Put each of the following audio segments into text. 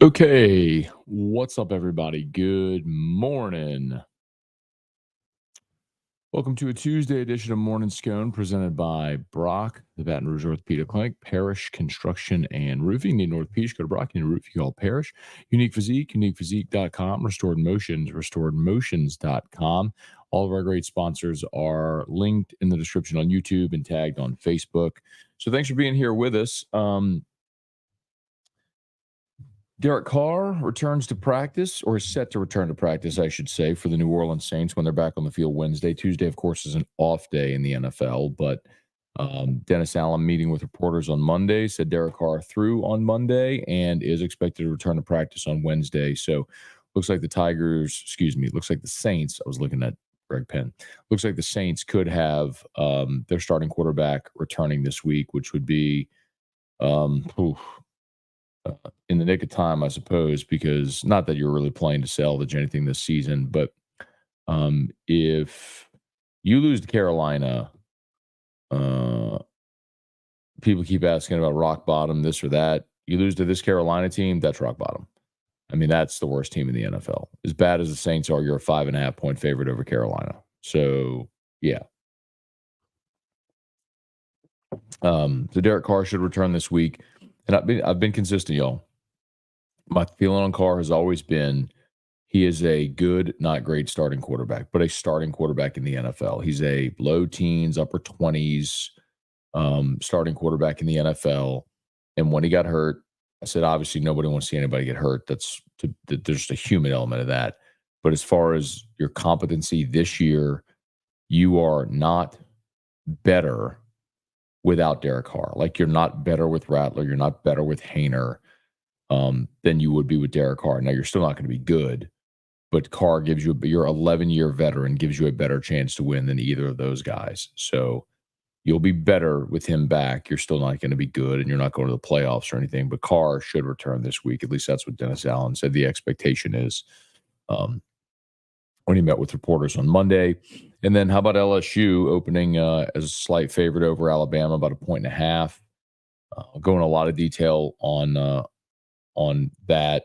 Okay, what's up, everybody? Good morning. Welcome to a Tuesday edition of Morning Scone presented by Brock, the Baton Rouge Orthopedic Clinic, Parish Construction and Roofing. Need an orthopedic, go to Brock. Need a roof, you call Parish. Unique Physique, uniquephysique.com. Restored Motions, restoredmotions.com. All of our great sponsors are linked in the description on YouTube and tagged on Facebook. So thanks for being here with us. Derek Carr returns to practice, or is set to return to practice, I should say, for the New Orleans Saints when they're back on the field Wednesday. Tuesday, of course, is an off day in the NFL, but Dennis Allen meeting with reporters on Monday said Derek Carr threw on Monday and is expected to return to practice on Wednesday. So looks like looks like the Saints, I was looking at Greg Penn, looks like the Saints could have their starting quarterback returning this week, which would be in the nick of time, I suppose, because not that you're really playing to salvage anything this season, but if you lose to Carolina, people keep asking about rock bottom, this or that. You lose to this Carolina team, that's rock bottom. I mean, that's the worst team in the NFL. As bad as the Saints are, you're a 5.5 point favorite over Carolina. So, yeah. So Derek Carr should return this week. And I've been consistent, y'all. My feeling on Carr has always been he is a good, not great starting quarterback, but a starting quarterback in the NFL. He's a low teens, upper 20s starting quarterback in the NFL. And when he got hurt, I said, obviously, nobody wants to see anybody get hurt. There's just a human element of that. But as far as your competency this year, you are not better without Derek Carr. Like, you're not better with Rattler. You're not better with Haener than you would be with Derek Carr. Now, you're still not going to be good, but Carr gives you, your 11-year veteran gives you a better chance to win than either of those guys. So you'll be better with him back. You're still not going to be good, and you're not going to the playoffs or anything, but Carr should return this week. At least that's what Dennis Allen said the expectation is when he met with reporters on Monday. And then how about LSU opening as a slight favorite over Alabama, about 1.5 points. I'll go in a lot of detail on that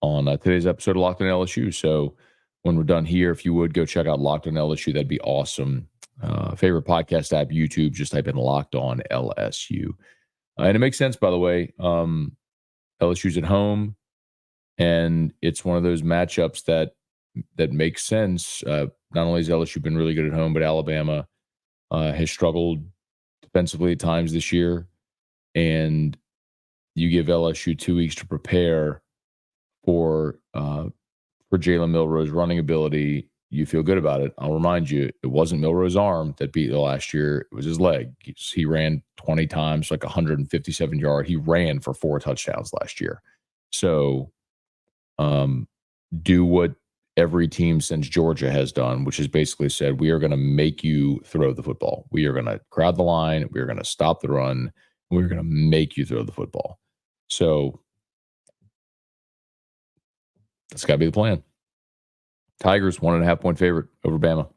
on today's episode of Locked on LSU. So when we're done here, if you would go check out Locked on LSU, that'd be awesome. Favorite podcast app, YouTube, just type in Locked on LSU. And it makes sense, by the way. LSU's at home, and it's one of those matchups that makes sense. Not only has LSU been really good at home, but Alabama has struggled defensively at times this year. And you give LSU 2 weeks to prepare for Jalen Milroe's running ability, you feel good about it. I'll remind you, it wasn't Milroe's arm that beat you last year. It was his leg. He ran 20 times, like 157 yards. He ran for 4 touchdowns last year. So do what every team since Georgia has done, which is basically said, we are going to make you throw the football. We are going to crowd the line. We are going to stop the run. We're going to make you throw the football. So that's got to be the plan. Tigers, 1.5 point favorite over Bama.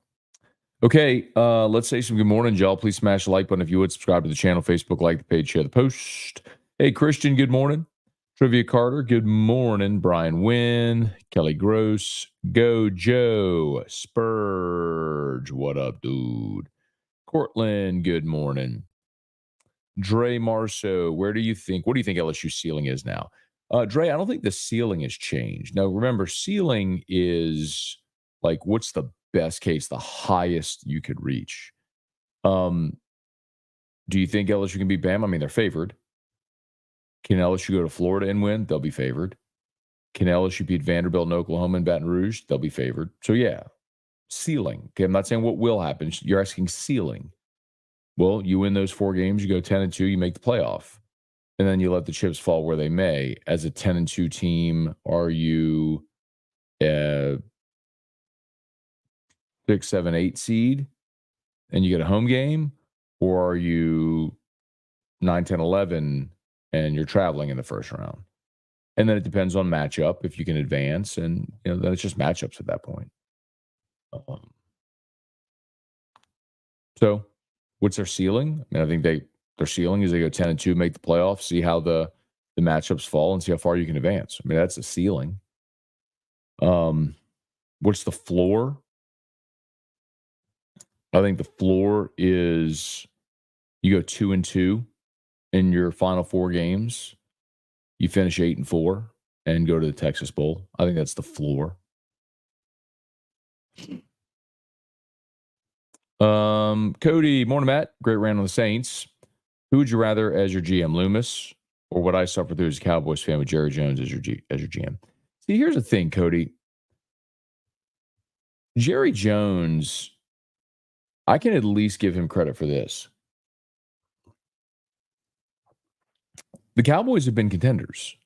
Okay, let's say some good morning, y'all. Please smash the like button if you would. Subscribe to the channel, Facebook, like the page, share the post. Hey, Christian, good morning. Trivia Carter, good morning. Brian Wynn, Kelly Gross, Go Joe, Spurge, what up, dude? Cortland, good morning. Dre Marceau, what do you think LSU's ceiling is now? Dre, I don't think the ceiling has changed. Now, remember, ceiling is like, what's the best case, the highest you could reach? Do you think LSU can beat Bama? I mean, they're favored. Can LSU go to Florida and win? They'll be favored. Can LSU beat Vanderbilt and Oklahoma and Baton Rouge? They'll be favored. So, yeah, ceiling. Okay, I'm not saying what will happen. You're asking ceiling. Well, you win those 4 games, you go 10-2, you make the playoff. And then you let the chips fall where they may. As a 10-2 team, are you a 6, 7, 8 seed and you get a home game? Or are you 9, 10, 11 and you're traveling in the first round? And then it depends on matchup if you can advance. And then it's just matchups at that point. So what's their ceiling? I mean, I think their ceiling is they go 10-2, make the playoffs, see how the the matchups fall and see how far you can advance. I mean, that's the ceiling. What's the floor? I think the floor is you go 2-2 in your final 4 games. You finish 8-4 and go to the Texas Bowl. I think that's the floor. Cody, morning, Matt. Great rant on the Saints. Who would you rather as your GM, Loomis, or what I suffer through as a Cowboys fan with Jerry Jones as your GM? See, here's the thing, Cody. Jerry Jones, I can at least give him credit for this. The Cowboys have been contenders.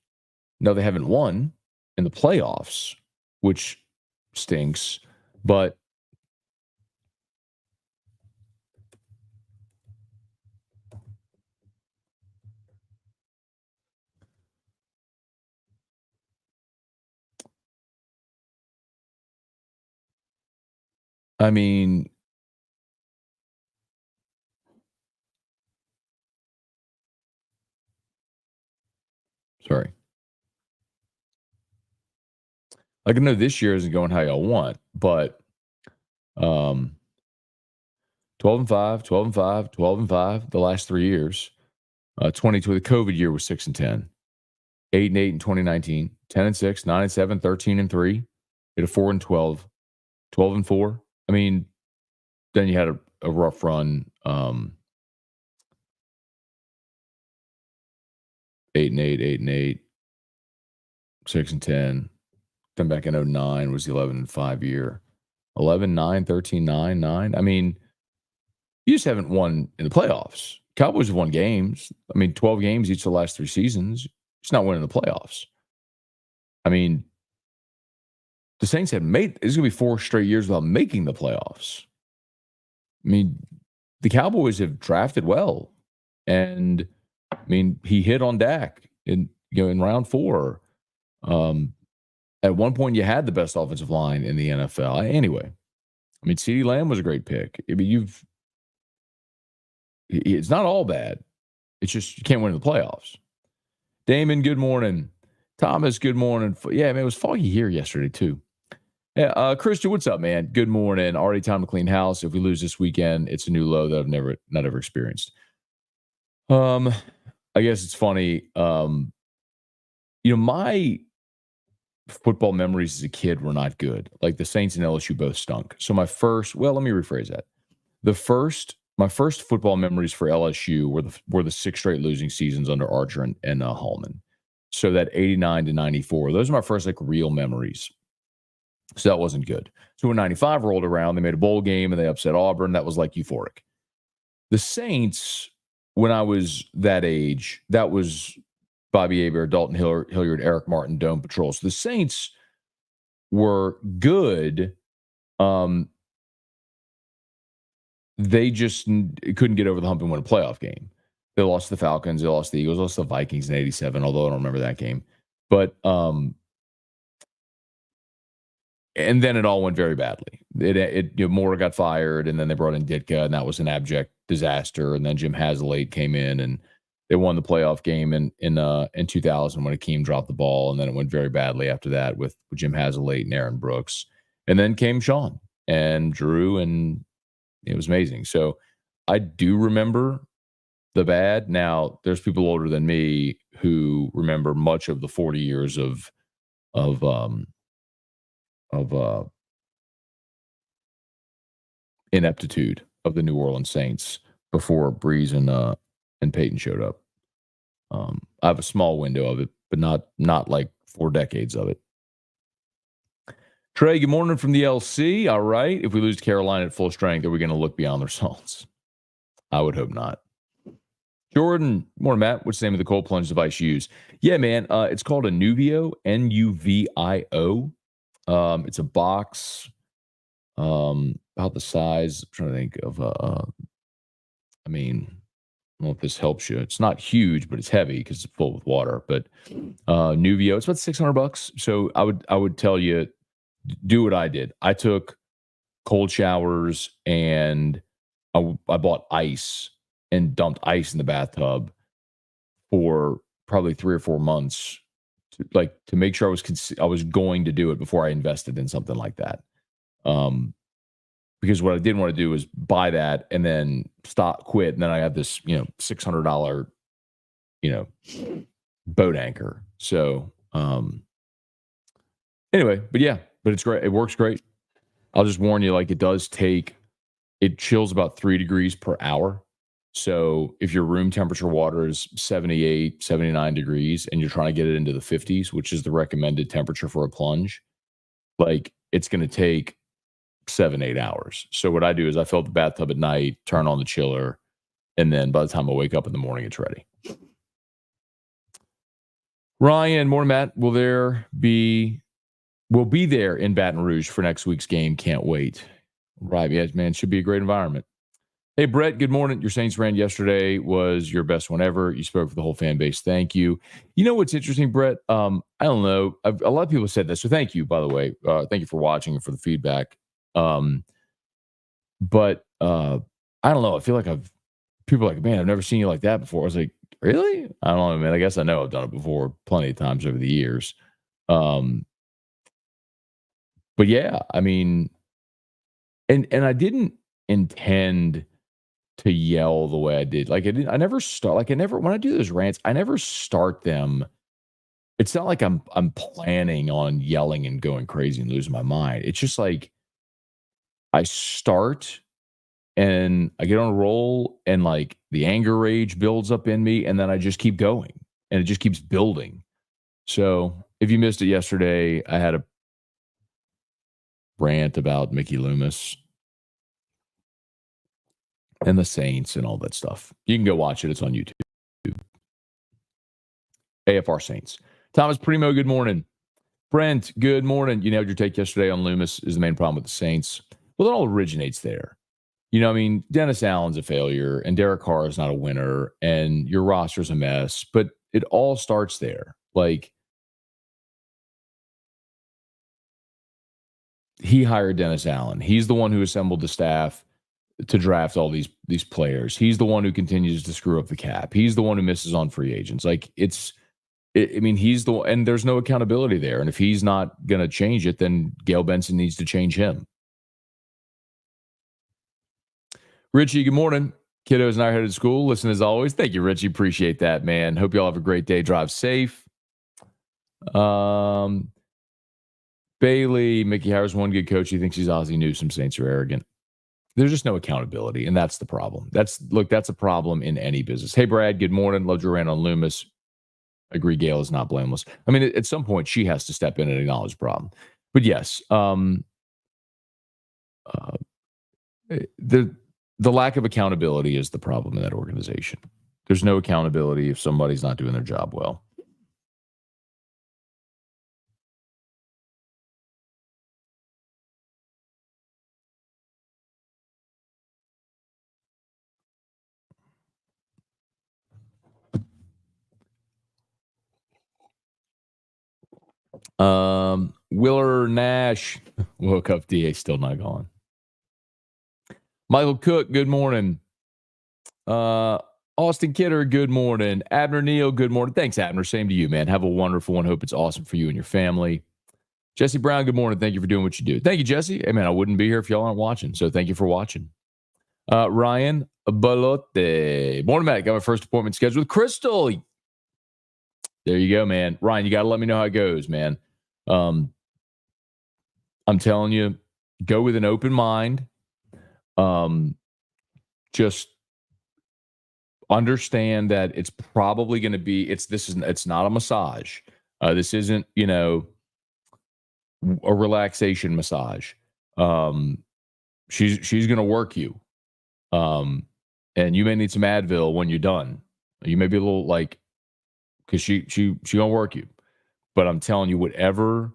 No, they haven't won in the playoffs, which stinks, but I mean, sorry. Like, I know this year isn't going how y'all want, but 12-5, 12-5, 12-5 the last 3 years. 22, the COVID year was 6-10. 8-8 in 2019, 10-6, 9-7, 13-3. Hit a 4-12, 12-4. I mean, then you had a rough run. 8-8, 8-8, 6-10. Then back in 2009 was the 11-5 year. 11-9, 13-9, 9. I mean, you just haven't won in the playoffs. Cowboys have won games. I mean, 12 games each of the last 3 seasons. It's not winning the playoffs. I mean, the Saints had made, it's going to be 4 straight years without making the playoffs. I mean, the Cowboys have drafted well. And, I mean, he hit on Dak in round 4. At one point, you had the best offensive line in the NFL. Anyway, I mean, CeeDee Lamb was a great pick. I mean, it's not all bad. It's just you can't win in the playoffs. Damon, good morning. Thomas, good morning. Yeah, man, it was foggy here yesterday, too. Yeah, Christian, what's up, man? Good morning. Already time to clean house. If we lose this weekend, it's a new low that I've not ever experienced. I guess it's funny. My football memories as a kid were not good. Like the Saints and LSU both stunk. So let me rephrase that. My first football memories for LSU were the 6 straight losing seasons under Archer and Hallman. So that 89 to 94, those are my first like real memories. So that wasn't good. So when 95 rolled around, they made a bowl game and they upset Auburn. That was like euphoric. The Saints, when I was that age, that was Bobby Hebert, Dalton Hilliard, Eric Martin, Dome Patrol. So the Saints were good. They just couldn't get over the hump and win a playoff game. They lost the Falcons. They lost the Eagles. Lost the Vikings in 87, although I don't remember that game. But and then it all went very badly. Moore got fired, and then they brought in Ditka, and that was an abject disaster. And then Jim Haslett came in, and they won the playoff game in 2000 when Akeem dropped the ball, and then it went very badly after that with Jim Haslett and Aaron Brooks. And then came Sean and Drew, and it was amazing. So I do remember the bad. Now, there's people older than me who remember much of the 40 years of ineptitude of the New Orleans Saints before Breeze and Peyton showed up. I have a small window of it, but not like 4 decades of it. Trey, good morning from the LC. All right. If we lose to Carolina at full strength, are we going to look beyond the results? I would hope not. Jordan, morning, Matt. What's the name of the cold plunge device you use? Yeah, man. It's called a Nuvio, Nuvio. It's a box about the size. I'm trying to think of, I don't know if this helps you. It's not huge, but it's heavy because it's full with water. But Nuvio, it's about $600. So I would tell you, do what I did. I took cold showers and I bought ice and dumped ice in the bathtub for probably 3 or 4 months to make sure I was going to do it before I invested in something like that. Because what I didn't want to do is buy that and then quit, and then I have this, $600, boat anchor. So, anyway, but it's great. It works great. I'll just warn you, like it chills about 3 degrees per hour. So if your room temperature water is 78, 79 degrees and you're trying to get it into the 50s, which is the recommended temperature for a plunge, like it's going to take 7-8 hours. So what I do is I fill up the bathtub at night, turn on the chiller, and then by the time I wake up in the morning, it's ready. Ryan, morning, Matt. We'll be there in Baton Rouge for next week's game. Can't wait. Right, yes, man. Should be a great environment. Hey, Brett, good morning. Your Saints rant yesterday was your best one ever. You spoke for the whole fan base. Thank you. You know what's interesting, Brett? I don't know. A lot of people said this, so thank you, by the way. Thank you for watching and for the feedback. But I don't know. I feel like people are like, man, I've never seen you like that before. I was like, really? I don't know, man. I guess I know I've done it before plenty of times over the years. But yeah, I mean, and I didn't intend to yell the way I did. Like when I do those rants, I never start them. It's not like I'm planning on yelling and going crazy and losing my mind. It's just like I start and I get on a roll and like the anger rage builds up in me and then I just keep going and it just keeps building. So if you missed it yesterday, I had a rant about Mickey Loomis and the Saints and all that stuff. You can go watch it. It's on YouTube. AFR Saints. Thomas Primo, good morning. Brent, good morning. You nailed your take yesterday on Loomis is the main problem with the Saints. Well, it all originates there. I mean, Dennis Allen's a failure and Derek Carr is not a winner and your roster's a mess, but it all starts there. Like, he hired Dennis Allen. He's the one who assembled the staff to draft all these players. He's the one who continues to screw up the cap. He's the one who misses on free agents. Like I mean, he's the one, and there's no accountability there. And if he's not going to change it, then Gail Benson needs to change him. Richie, good morning. Kiddos and I are headed to school. Listen as always. Thank you, Richie. Appreciate that, man. Hope you all have a great day. Drive safe. Bailey, Mickey Harris, one good coach. He thinks he's Ozzie Newsome. Saints are arrogant. There's just no accountability, and that's the problem. That's a problem in any business. Hey, Brad, good morning. Loved your rant on Loomis. Agree, Gail is not blameless. I mean, at some point, she has to step in and acknowledge the problem. But yes, the lack of accountability is the problem in that organization. There's no accountability if somebody's not doing their job well. Willer Nash woke up. DA still not gone. Michael Cook, good morning. Austin Kidder, good morning. Abner Neal, good morning. Thanks, Abner. Same to you, man. Have a wonderful one. Hope it's awesome for you and your family. Jesse Brown, good morning. Thank you for doing what you do. Thank you, Jesse. Hey, man, I wouldn't be here if y'all aren't watching. So thank you for watching. Ryan Balote. Morning, Matt. Got my first appointment scheduled with Crystal. There you go, man. Ryan, you got to let me know how it goes, man. I'm telling you, go with an open mind. Just understand that it's probably going to be, it's not a massage. This isn't, a relaxation massage. She's going to work you. And you may need some Advil when you're done. You may be a little because she gonna work you. But I'm telling you, whatever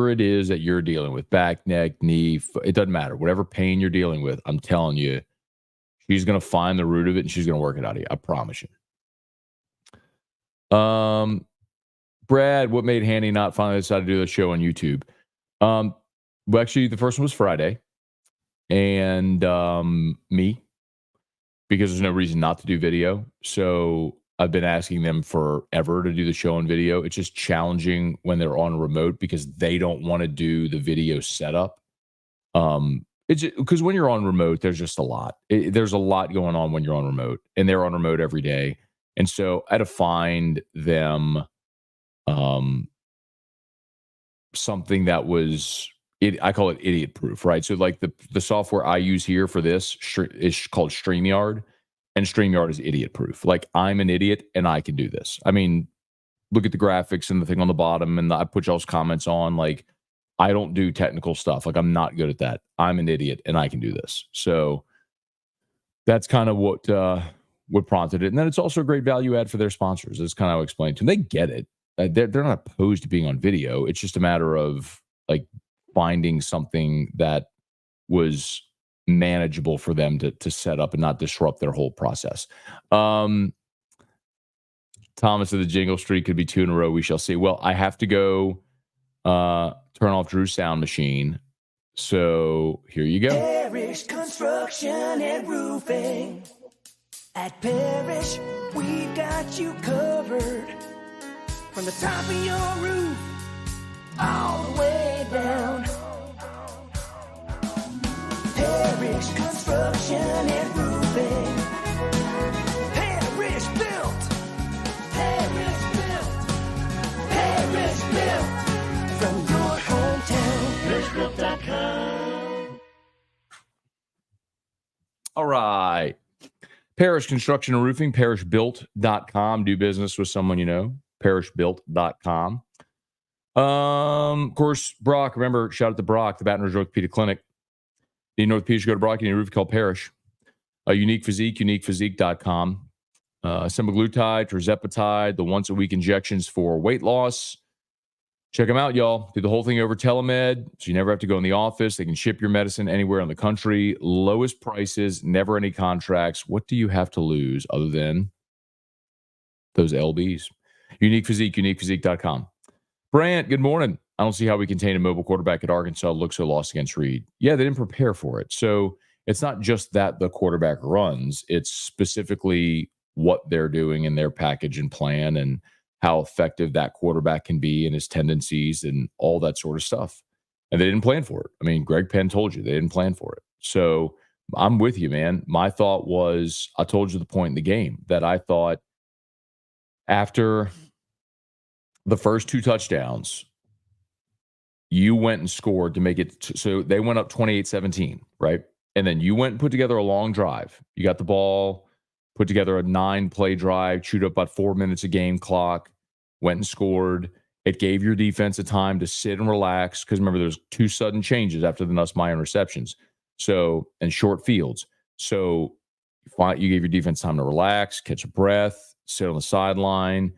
it is that you're dealing with, back, neck, knee, it doesn't matter. Whatever pain you're dealing with, I'm telling you, she's going to find the root of it and she's going to work it out of you. I promise you. Brad, what made Hanny not finally decide to do the show on YouTube? Well, actually, the first one was Friday. And me, because there's no reason not to do video. So I've been asking them forever to do the show on video. It's just challenging when they're on remote because they don't want to do the video setup. It's because when you're on remote, there's just a lot. There's a lot going on when you're on remote, and they're on remote every day. And so I had to find them something that was I call it idiot proof, right? So like the software I use here for this is called StreamYard, and StreamYard is idiot proof. Like I'm an idiot and I can do this. I mean, look at the graphics and the thing on the bottom, and I put y'all's comments on. Like I don't do technical stuff. Like I'm not good at that. I'm an idiot and I can do this. So that's kind of what prompted it. And then it's also a great value add for their sponsors. That's kind of how I explained to them. They get it. They're not opposed to being on video. It's just a matter of like finding something that was manageable for them to set up and not disrupt their whole process. Thomas of the Jingle Street could be 2 in a row. We shall see. Well, I have to go turn off Drew's sound machine. So here you go. Parish Construction and Roofing. At Parish, we've got you covered. From the top of your roof, all the way down. Parish Construction and Roofing. Parish Built. Parish Built. Parish Built. From your hometown. ParishBuilt.com. All right. Parish Construction and Roofing, ParishBuilt.com. Do business with someone you know. ParishBuilt.com. Of course, Brock. Remember, shout out to Brock, the Baton Rouge Orthopedic Clinic. Need an orthopedic, go to Brock. You need a roof called Parish. Unique Physique, UniquePhysique.com. Semaglutide, tirzepatide, the once-a-week injections for weight loss. Check them out, y'all. Do the whole thing over telemed, so you never have to go in the office. They can ship your medicine anywhere in the country. Lowest prices, never any contracts. What do you have to lose other than those LBs? Unique Physique, UniquePhysique.com. Brant, good morning. I don't see how we contain a mobile quarterback at Arkansas. Look so lost against Reed. Yeah, they didn't prepare for it. So it's not just that the quarterback runs. It's specifically what they're doing in their package and plan and how effective that quarterback can be and his tendencies and all that sort of stuff. And they didn't plan for it. I mean, Greg Penn told you they didn't plan for it. So I'm with you, man. My thought was, I told you the point in the game that I thought after the first 2 touchdowns, you went and scored to make it. So they went up 28-17, right? And then you went and put together a long drive. You got the ball, put together a 9-play drive, chewed up about 4 minutes of game clock, went and scored. It gave your defense a time to sit and relax because remember, there's 2 sudden changes after the Nussmeier interceptions. So, and short fields. So you gave your defense time to relax, catch a breath, sit on the sideline.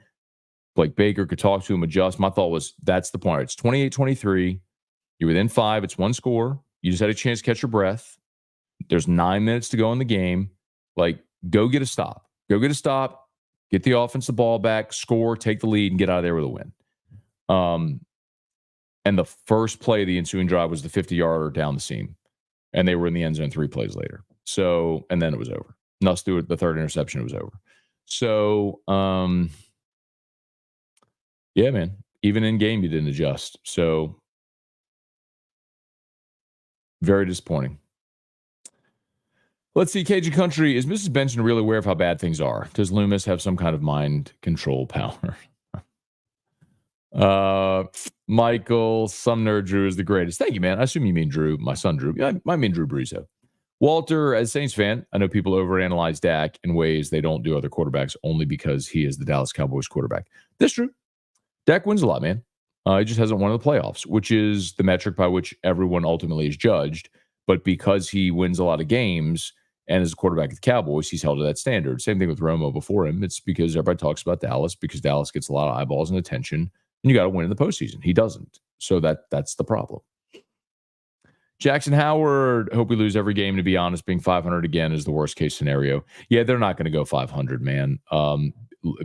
Blake Baker could talk to him, adjust. My thought was, that's the point. It's 28-23. You're within 5. It's 1 score. You just had a chance to catch your breath. There's 9 minutes to go in the game. Like, go get a stop. Go get a stop. Get the offense the ball back, score, take the lead, and get out of there with a win. And the first play of the ensuing drive was the 50-yarder down the seam. And they were in the end zone 3 plays later. So, and then it was over. Nuss threw it, the 3rd interception, it was over. So, yeah, man. Even in game, you didn't adjust. So, very disappointing. Let's see. Cajun Country. Is Mrs. Benson really aware of how bad things are? Does Loomis have some kind of mind control power? Michael Sumner Drew is the greatest. Thank you, man. I assume you mean Drew, my son Drew. Yeah, I mean Drew Breezo. Walter, as Saints fan, I know people overanalyze Dak in ways they don't do other quarterbacks only because he is the Dallas Cowboys quarterback. That's true. Dak wins a lot, man. He just hasn't won in the playoffs, which is the metric by which everyone ultimately is judged. But because he wins a lot of games and is a quarterback of the Cowboys, he's held to that standard. Same thing with Romo before him. It's because everybody talks about Dallas because Dallas gets a lot of eyeballs and attention, and you got to win in the postseason. He doesn't. So that's the problem. Jackson Howard, hope we lose every game. To be honest, being 500 again is the worst case scenario. Yeah, they're not going to go 500, man.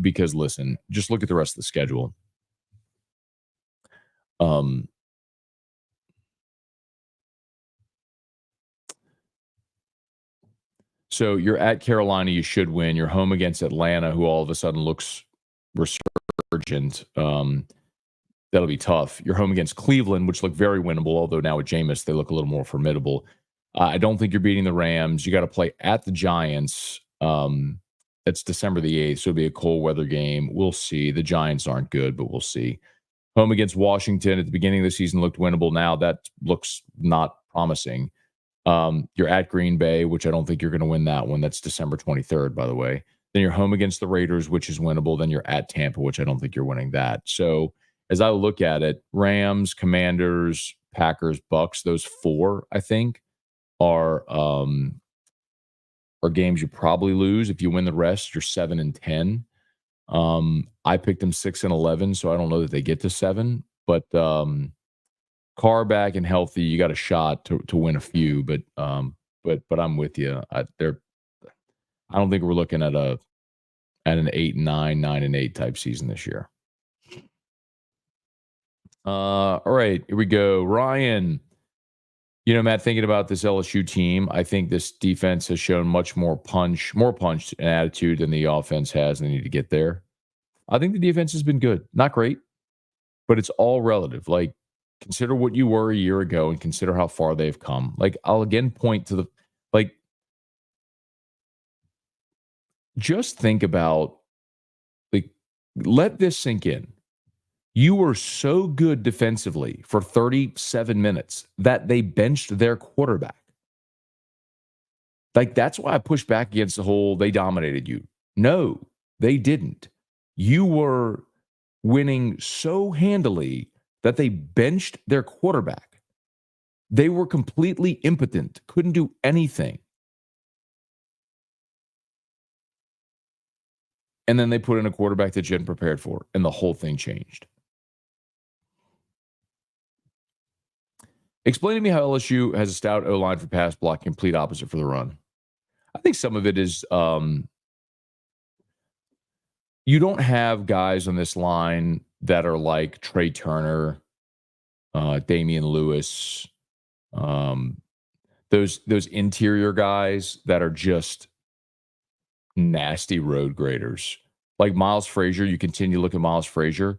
Because listen, just look at the rest of the schedule. So you're at Carolina, you should win. You're home against Atlanta, who all of a sudden looks resurgent. That'll be tough. You're home against Cleveland, which look very winnable, although now with Jameis, they look a little more formidable. I don't think you're beating the Rams. You got to play at the Giants. It's December the 8th, so it'll be a cold weather game. We'll see. The Giants aren't good, but we'll see. Home against Washington at the beginning of the season looked winnable. Now that looks not promising. You're at Green Bay, which I don't think you're going to win that one. That's December 23rd, by the way. Then you're home against the Raiders, which is winnable. Then you're at Tampa, which I don't think you're winning that. So as I look at it, Rams, Commanders, Packers, Bucks, those four, I think, are games you probably lose. If you win the rest, you're 7-10. I picked them 6-11, so I don't know that they get to 7. But Carr back and healthy, you got a shot to win a few. But I'm with you. I don't think we're looking at an 8-9, 9-8 type season this year. All right, here we go. Ryan, Matt, thinking about this LSU team, I think this defense has shown much more punch and attitude than the offense has, and they need to get there. I think the defense has been good. Not great, but it's all relative. Like, consider what you were a year ago and consider how far they've come. Like, I'll again point to just think about, let this sink in. You were so good defensively for 37 minutes that they benched their quarterback. That's why I push back against the whole they dominated you. No, they didn't. You were winning so handily that they benched their quarterback. They were completely impotent, couldn't do anything. And then they put in a quarterback that you hadn't prepared for, and the whole thing changed. Explain to me how LSU has a stout O-line for pass block, complete opposite for the run. I think some of it is you don't have guys on this line that are like Trey Turner, Damian Lewis, those interior guys that are just nasty road graders. Like Miles Frazier, you continue to look at Miles Frazier.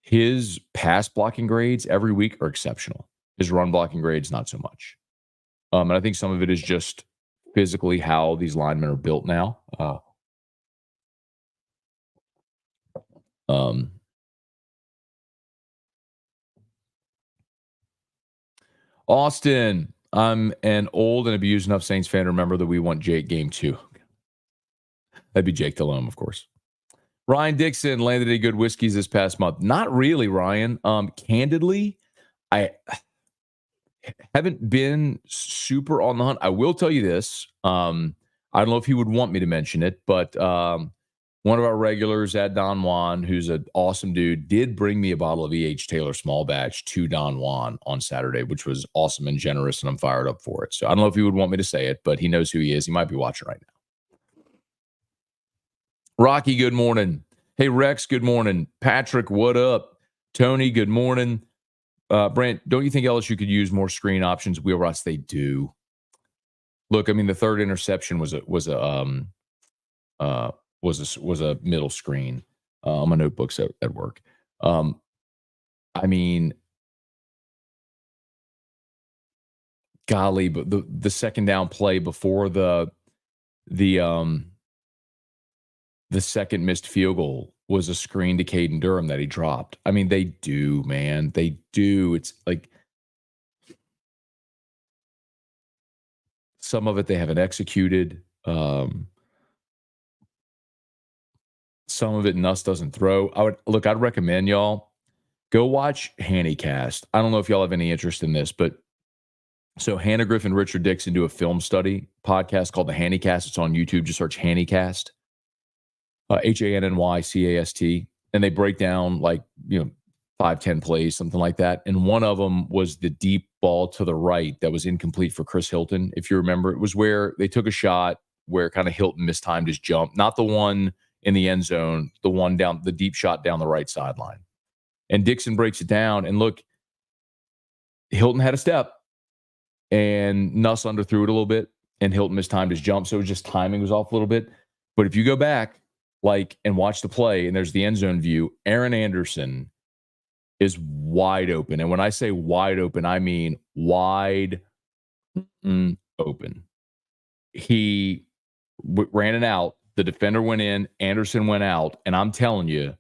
His pass blocking grades every week are exceptional. His run blocking grades, not so much. And I think some of it is just physically how these linemen are built now. Austin, I'm an old and abused enough Saints fan to remember that we want Jake game 2. That'd be Jake Delhomme, of course. Ryan Dixon landed a good whiskeys this past month. Not really, Ryan. Candidly, I haven't been super on the hunt. I will tell you this. I don't know if he would want me to mention it, but one of our regulars at Don Juan, who's an awesome dude, did bring me a bottle of E.H. Taylor small batch to Don Juan on Saturday, which was awesome and generous, and I'm fired up for it. So I don't know if he would want me to say it, but he knows who he is. He might be watching right now. Rocky, good morning. Hey, Rex, good morning. Patrick, what up? Tony, good morning. Brent, don't you think LSU could use more screen options? Wheelroutes, they do. Look, I mean, the third interception was a middle screen on my notebooks at work. I mean, golly, but the second down play before the second missed field goal was a screen to Caden Durham that he dropped. I mean, they do, man. They do. It's like some of it they haven't executed. Some of it Nuss doesn't throw. I'd recommend y'all go watch Hannycast. I don't know if y'all have any interest in this, but so Hannah Griffin, Richard Dixon do a film study podcast called the Hannycast. It's on YouTube. Just search Hannycast. Hannycast, and they break down 5-10 plays, something like that. And one of them was the deep ball to the right that was incomplete for Chris Hilton. If you remember, it was where they took a shot where kind of Hilton mistimed his jump, not the one in the end zone, the one down, the deep shot down the right sideline. And Dixon breaks it down, and look, Hilton had a step, and Nuss underthrew it a little bit. and Hilton mistimed his jump. So it was just timing was off a little bit. But if you go back and watch the play and there's the end zone view, Aaron Anderson is wide open. And when I say wide open, I mean wide open. He ran it out. The defender went in. Anderson went out. And I'm telling you,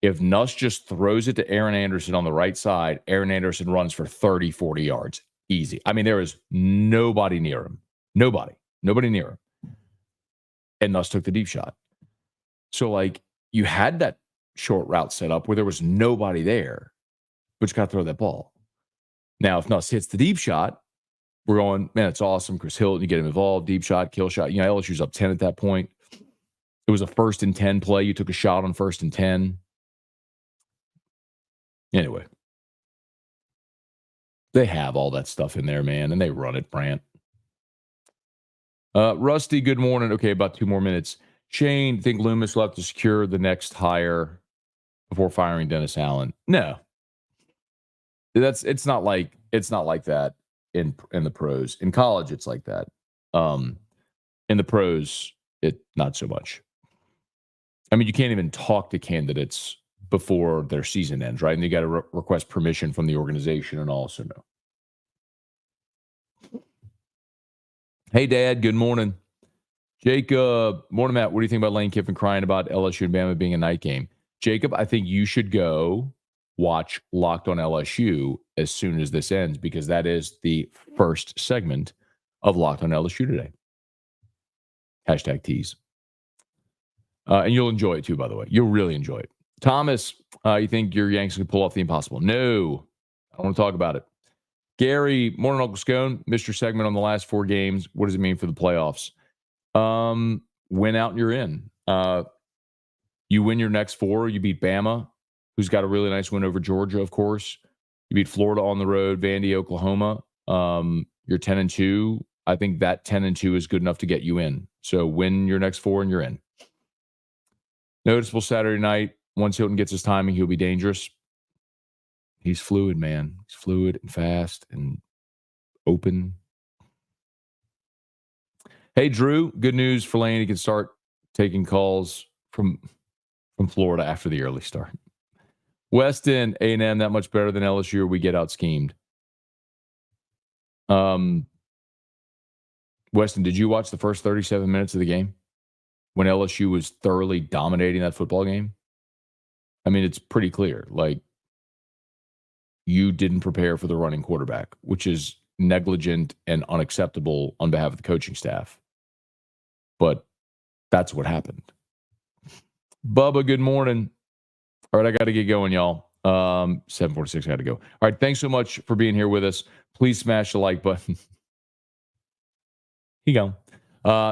if Nuss just throws it to Aaron Anderson on the right side, Aaron Anderson runs for 30, 40 yards. Easy. I mean, there is nobody near him. Nobody near him. And Nuss took the deep shot. So, you had that short route set up where there was nobody there, but you got to throw that ball. Now, if Nuss hits the deep shot, we're going, man, it's awesome. Chris Hilton, you get him involved, deep shot, kill shot. LSU's up 10 at that point. It was a 1st and 10 play. You took a shot on 1st and 10. Anyway, they have all that stuff in there, man, and they run it, Brant. Rusty, good morning. Okay, about 2 more minutes. Shane, think Loomis will have to secure the next hire before firing Dennis Allen? No. It's not like that in the pros. In college, it's like that. In the pros, it not so much. I mean, you can't even talk to candidates before their season ends, right? And you got to request permission from the organization and all. So no. Hey, Dad. Good morning. Jacob. Morning, Matt. What do you think about Lane Kiffin crying about LSU and Bama being a night game? Jacob, I think you should go watch Locked on LSU as soon as this ends, because that is the first segment of Locked on LSU today. Hashtag tease. And you'll enjoy it too, by the way. You'll really enjoy it. Thomas, you think your Yanks can pull off the impossible? No. I don't want to talk about it. Gary, morning, Uncle Scone. Missed your segment on the last 4 games. What does it mean for the playoffs? Win out and you're in. You win your next 4. You beat Bama, who's got a really nice win over Georgia, of course. You beat Florida on the road, Vandy, Oklahoma. You're 10-2. I think that 10-2 is good enough to get you in. So win your next 4 and you're in. Noticeable Saturday night. Once Hilton gets his timing, he'll be dangerous. He's fluid, man. He's fluid and fast and open. Hey, Drew, good news for Lane. He can start taking calls from Florida after the early start. Weston, A&M, that much better than LSU, or we get out schemed. Weston, did you watch the first 37 minutes of the game when LSU was thoroughly dominating that football game? I mean, it's pretty clear. You didn't prepare for the running quarterback, which is negligent and unacceptable on behalf of the coaching staff. But that's what happened. Bubba, good morning. All right, I got to get going, y'all. 7:46, I got to go. All right, thanks so much for being here with us. Please smash the like button. Here you go.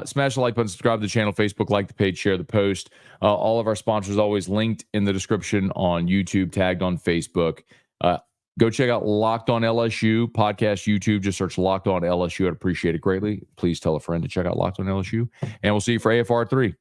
Smash the like button, subscribe to the channel, Facebook, like the page, share the post. All of our sponsors always linked in the description on YouTube, tagged on Facebook. Go check out Locked on LSU podcast, YouTube. Just search Locked on LSU. I'd appreciate it greatly. Please tell a friend to check out Locked on LSU. And we'll see you for AFR 3.